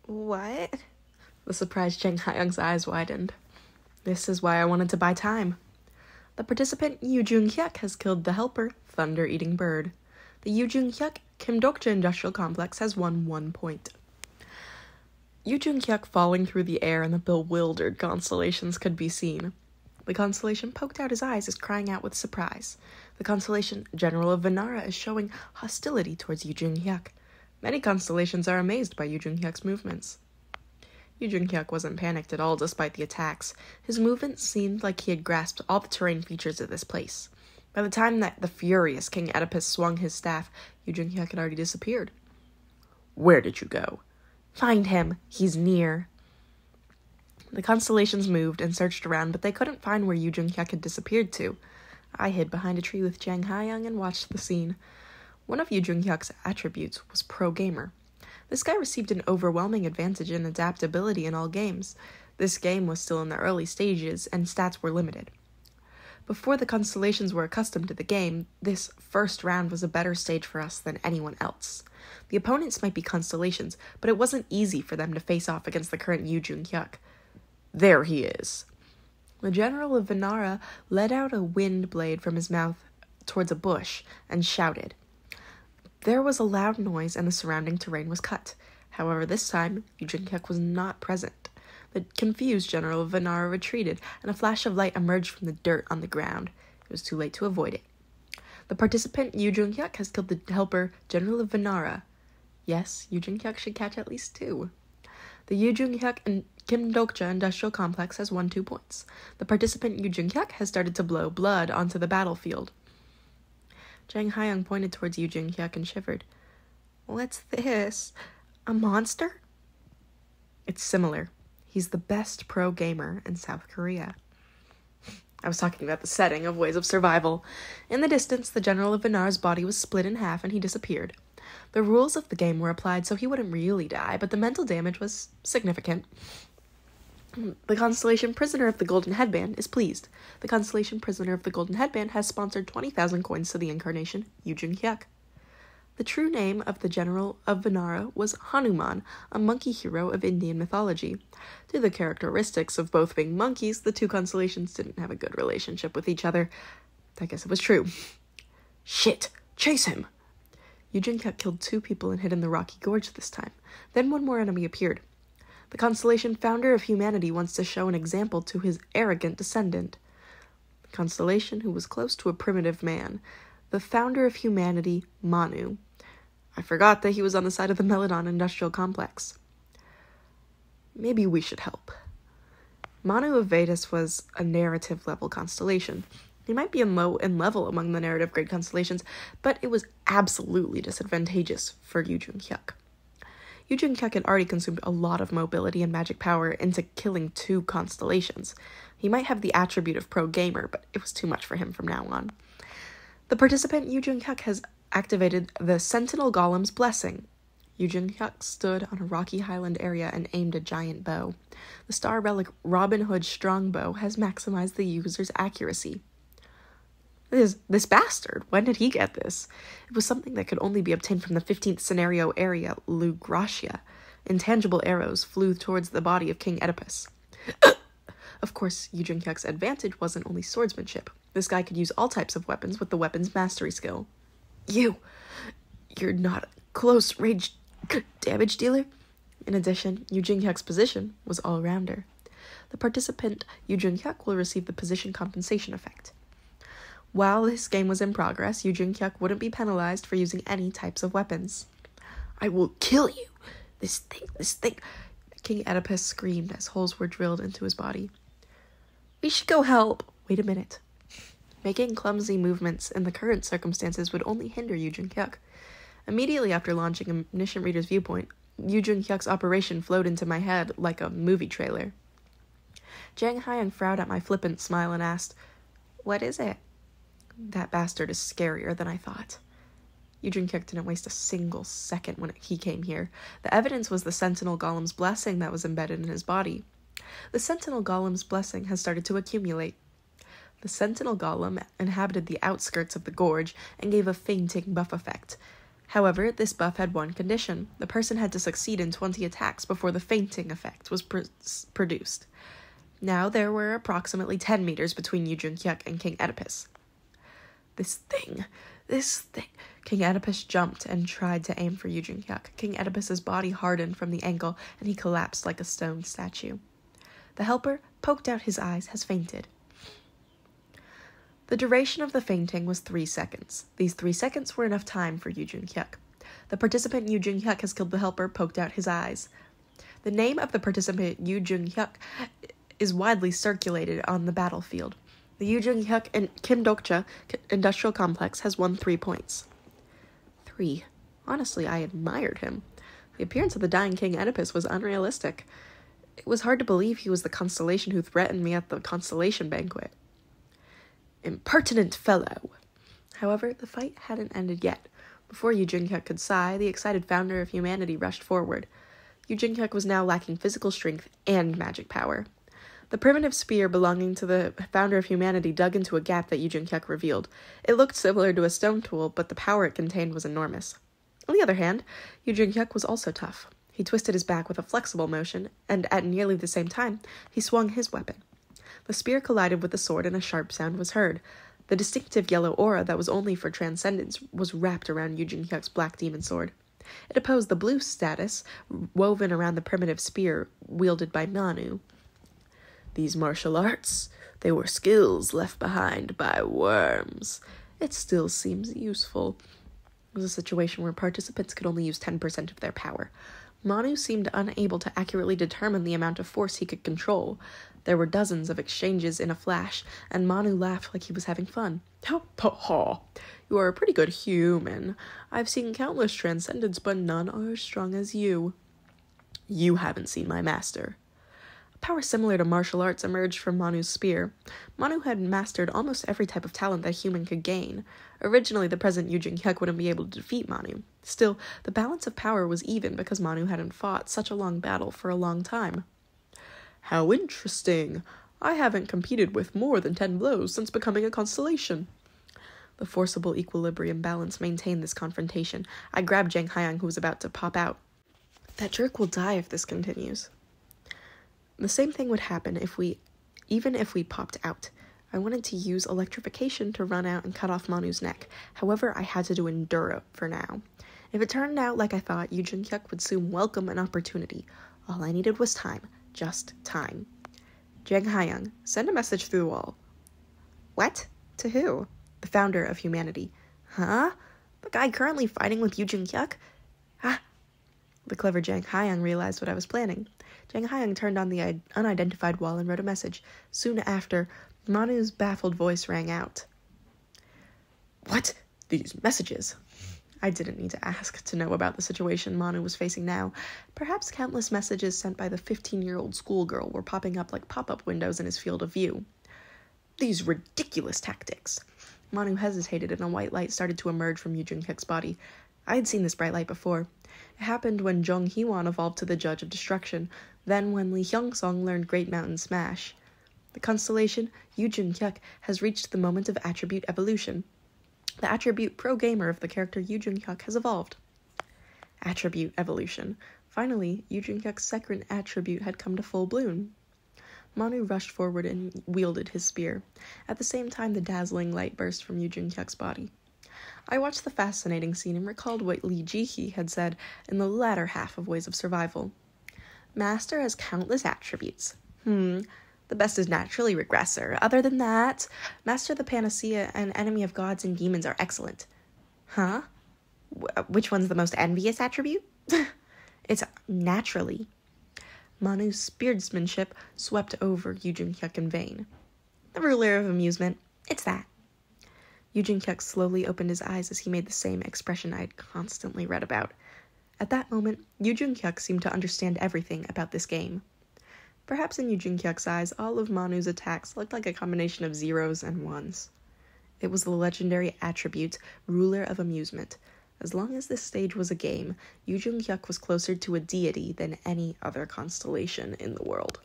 What? The surprised Zheng Haiyang's eyes widened. This is why I wanted to buy time. The participant Yu Jung-hyuk has killed the helper, Thunder-Eating Bird. The Yu Jung-hyuk Kim-dokja Industrial Complex has won 1 point. Yu Jung-hyuk falling through the air and the bewildered constellations could be seen. The constellation poked out his eyes as crying out with surprise. The constellation General of Venara is showing hostility towards Yu Jung-hyuk. Many constellations are amazed by Yu Jung-hyuk's movements. Yu Jung-hyuk wasn't panicked at all despite the attacks. His movements seemed like he had grasped all the terrain features of this place. By the time that the furious King Oedipus swung his staff, Yu Jung-hyuk had already disappeared. Where did you go? Find him. He's near. The constellations moved and searched around, but they couldn't find where Yu Jung-hyuk had disappeared to. I hid behind a tree with Zheng Haiyang and watched the scene. One of Yu Jung-hyuk's attributes was pro-gamer. This guy received an overwhelming advantage in adaptability in all games. This game was still in the early stages, and stats were limited. Before the constellations were accustomed to the game, this first round was a better stage for us than anyone else. The opponents might be constellations, but it wasn't easy for them to face off against the current Yu Jung-hyuk. There he is. The General of Venara let out a wind blade from his mouth towards a bush and shouted. There was a loud noise and the surrounding terrain was cut. However, this time, Yu Jung-hyuk was not present. The confused General of Venara retreated, and a flash of light emerged from the dirt on the ground. It was too late to avoid it. The participant Yu Jung-hyuk has killed the helper General of Venara. Yes, Yu Jung-hyuk should catch at least 2. The Yu Jung-hyuk and Kim-dokja Industrial Complex has won 2 points. The participant Yu Jung-hyuk has started to blow blood onto the battlefield. Zheng Haiyang pointed towards Yu Jung-hyuk and shivered. What's this? A monster? It's similar. He's the best pro-gamer in South Korea. I was talking about the setting of Ways of Survival. In the distance, the General of Venara's body was split in half and he disappeared. The rules of the game were applied so he wouldn't really die, but the mental damage was significant. The constellation Prisoner of the Golden Headband is pleased. The constellation Prisoner of the Golden Headband has sponsored 20,000 coins to the incarnation, Yu Jung-hyuk. The true name of the General of Venara was Hanuman, a monkey hero of Indian mythology. Due to the characteristics of both being monkeys, the 2 constellations didn't have a good relationship with each other. I guess it was true. Shit! Chase him! Yu Jung-hyuk killed 2 people and hid in the rocky gorge this time. Then 1 more enemy appeared. The constellation Founder of Humanity wants to show an example to his arrogant descendant. The constellation who was close to a primitive man. The Founder of Humanity, Manu. I forgot that he was on the side of the Meladon Industrial Complex. Maybe we should help. Manu of Vedas was a narrative-level constellation. He might be a low in level among the narrative-grade constellations, but it was absolutely disadvantageous for Yu Jung-hyuk. Yu Jung-hyuk had already consumed a lot of mobility and magic power into killing 2 constellations. He might have the attribute of pro-gamer, but it was too much for him from now on. The participant Yu Jung-hyuk has activated the Sentinel Golem's Blessing. Yu Jung-hyuk stood on a rocky highland area and aimed a giant bow. The star relic Robin Hood's strongbow has maximized the user's accuracy. This bastard, when did he get this? It was something that could only be obtained from the 15th scenario area, Lugratia. Intangible arrows flew towards the body of King Oedipus. Of course, Yu Jung-hyuk's advantage wasn't only swordsmanship. This guy could use all types of weapons with the weapon's mastery skill. You're not a close-range damage dealer? In addition, Yu Jung-hyuk's position was all-rounder. The participant Yu Jung-hyuk will receive the position compensation effect. While this game was in progress, Yu Jung-hyuk wouldn't be penalized for using any types of weapons. I will kill you! This thing! King Oedipus screamed as holes were drilled into his body. We should go help! Wait a minute. Making clumsy movements in the current circumstances would only hinder Yu Jung-hyuk. Immediately after launching Omniscient Reader's Viewpoint, Yu Jung-hyuk's operation flowed into my head like a movie trailer. Zheng Haiyang frowned at my flippant smile and asked, What is it? That bastard is scarier than I thought. Yu Jung-hyuk didn't waste a single second when he came here. The evidence was the Sentinel Golem's Blessing that was embedded in his body. The Sentinel Golem's Blessing has started to accumulate. The Sentinel Golem inhabited the outskirts of the gorge and gave a fainting buff effect. However, this buff had one condition. The person had to succeed in 20 attacks before the fainting effect was produced. Now there were approximately 10 meters between Yu Jung-hyuk and King Oedipus. This thing. King Oedipus jumped and tried to aim for Yu Jung-hyuk. King Oedipus's body hardened from the ankle, and he collapsed like a stone statue. The helper poked out his eyes, has fainted. The duration of the fainting was 3 seconds. These 3 seconds were enough time for Yu Jung-hyuk. The participant Yu Jung-hyuk has killed the helper, poked out his eyes. The name of the participant Yu Jung-hyuk is widely circulated on the battlefield. The Yu Jung-hyuk and Kim Dokcha Industrial Complex has won 3 points. 3. Honestly, I admired him. The appearance of the dying King Oedipus was unrealistic. It was hard to believe he was the constellation who threatened me at the constellation banquet. Impertinent fellow! However, the fight hadn't ended yet. Before Yu Jung-hyuk could sigh, the excited founder of humanity rushed forward. Yu Jung-hyuk was now lacking physical strength and magic power. The primitive spear belonging to the founder of humanity dug into a gap that Yu Jung-hyuk revealed. It looked similar to a stone tool, but the power it contained was enormous. On the other hand, Yu Jung-hyuk was also tough. He twisted his back with a flexible motion, and at nearly the same time, he swung his weapon. The spear collided with the sword, and a sharp sound was heard. The distinctive yellow aura that was only for transcendence was wrapped around Yu Jung-hyuk's black demon sword. It opposed the blue status woven around the primitive spear wielded by Manu. These martial arts, they were skills left behind by worms. It still seems useful. It was a situation where participants could only use 10% of their power. Manu seemed unable to accurately determine the amount of force he could control. There were dozens of exchanges in a flash, and Manu laughed like he was having fun. Ha! You are a pretty good human. I've seen countless transcendents, but none are as strong as you. You haven't seen my master. A power similar to martial arts emerged from Manu's spear. Manu had mastered almost every type of talent that a human could gain. Originally, the present Yu Jung-hyuk wouldn't be able to defeat Manu. Still, the balance of power was even because Manu hadn't fought such a long battle for a long time. How interesting. I haven't competed with more than 10 blows since becoming a constellation. The forcible equilibrium balance maintained this confrontation. I grabbed Jang Hyang, who was about to pop out. That jerk will die if this continues. The same thing would happen even if we popped out. I wanted to use electrification to run out and cut off Manu's neck. However, I had to endure it for now. If it turned out like I thought, Yu Jung-hyuk would soon welcome an opportunity. All I needed was time. Just time. Jang Hyang, send a message through the wall. What? To who? The founder of humanity. Huh? The guy currently fighting with Yu Jung-hyuk? Ah! The clever Jang Hyang realized what I was planning. Jang Hyang turned on the unidentified wall and wrote a message. Soon after, Manu's baffled voice rang out. What? These messages? I didn't need to ask to know about the situation Manu was facing now. Perhaps countless messages sent by the 15-year-old schoolgirl were popping up like pop-up windows in his field of view. These ridiculous tactics. Manu hesitated and a white light started to emerge from Yu Jung-hyuk's body. I had seen this bright light before. It happened when Jong Hee-won evolved to the Judge of Destruction, then when Lee Hyung-song learned Great Mountain Smash. The constellation Yu Jung-hyuk has reached the moment of attribute evolution. The attribute pro-gamer of the character Yu Jung-hyuk has evolved. Attribute evolution. Finally, Yu Jung-hyuk's second attribute had come to full bloom. Manu rushed forward and wielded his spear. At the same time, the dazzling light burst from Yu Jung-hyuk's body. I watched the fascinating scene and recalled what Lee Ji-hee had said in the latter half of Ways of Survival. Master has countless attributes. The best is naturally regressor. Other than that, Master the Panacea and Enemy of Gods and Demons are excellent. Huh? Which one's the most envious attribute? It's naturally. Manu's spearsmanship swept over Yu Jung-hyuk in vain. The ruler of amusement. It's that. Yu Jung-hyuk slowly opened his eyes as he made the same expression I had constantly read about. At that moment, Yu Jung-hyuk seemed to understand everything about this game. Perhaps in Yu Jung-hyuk's eyes, all of Manu's attacks looked like a combination of zeros and ones. It was the legendary attribute, ruler of amusement. As long as this stage was a game, Yu Jung-hyuk was closer to a deity than any other constellation in the world.